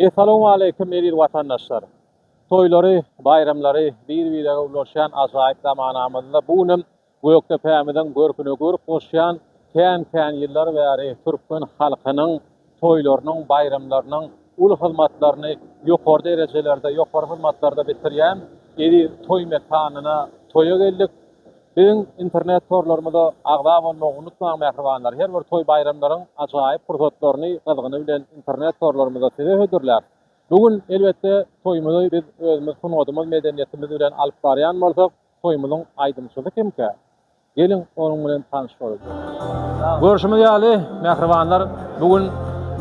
Assalamu alaykum eri vatandaşlar. Toylary, bayramlary bir-birine ulaşan azaýyp zamanamyzda bunym Göktepe'mizden görküne görüp goşýan kän ýyllar bäri Türkmen halkynyň toýlarynyň, bayramlarynyň ul hyzmatlaryny ýokary derejelerde, ýokary hyzmatlarda bitirýän eri toy mekanyna toýa geldik. Bizim internet torlarymyzda agda bolmagy unutmaň mähribanlar. Her bir toy bayramlaryň ajaýyp pursatlaryny gyzygyny bilen internet torlarymyzda size hödürler. Bugün elbette toýumyzy biz özümiz sunadymyz medeniýetimiz bilen alyp barýan bolsak, toýumyzyň aýdymçylygy kimke? Gelin onuň bilen tanışýarys. Görüşimiz ýaly mähribanlar. Bugün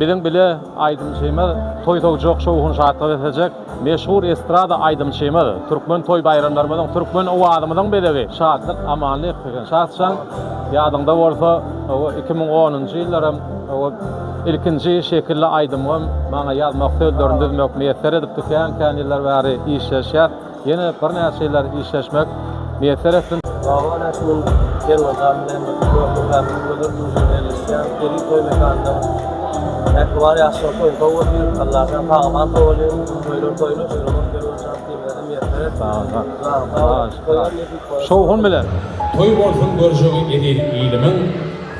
bizim bile aýdymçymyz toy togjok şowuny şatlyk edecek meşhur estrada aýdymçymyz. Türkmen toy bayramlarymyzyň, Türkmen owadymyzyň belegi şatlyk, amanlyk diýen şatsan ýadynda bolsa 2010-njy ýyllarym ilkinji şekilde aýdymym maňa ýazmak sözlerini düzmek meýesser edipdi. Kän ýyllar bäri işleşýär. Ýene bir näçe ýyllar işleşmek meýesser etsin. Bağlan şol kelwatan bilen ekbar ýaşy toy gowy Allah'tan paýman toýly toýlu Şowun bilen Toy bolsun görüşügi edir ýylymyň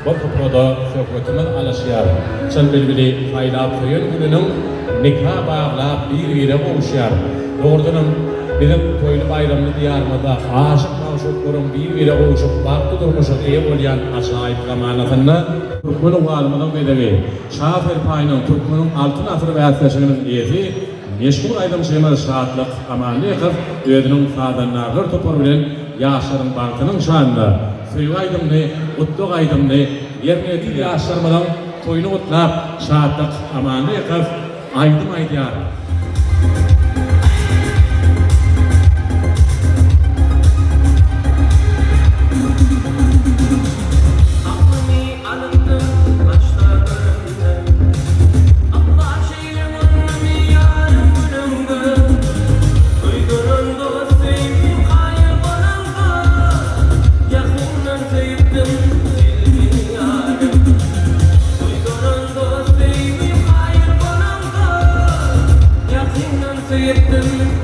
bu toprada söhbetimin alaşýar. Çyn bilbili haýlap toýun gününiň nikah baglap bir-birine boluşýar. Dogrudanam bizim toýly bayramly diýarymyzda aşyk mawşuklaryň bir-birine boluşyp bagty durmuşy eýe bolýan ajaýyp zamanatyny Türkmen owalymynyň belegi Şafer paýynyň Türkmeniň altyn asyr bäsleşiginiň ýeti meşhur aýdymçymyz şatlyk amanlyk özüniň sadanlar topar bilen ýaşlaryň bagtynyň şanynda süýü aýdymny, utlyk aýdymny ýerine ýetir ýaşlarymyň toýuny utlap şatlyk amanlyk aýdym aýdýar. Sevdim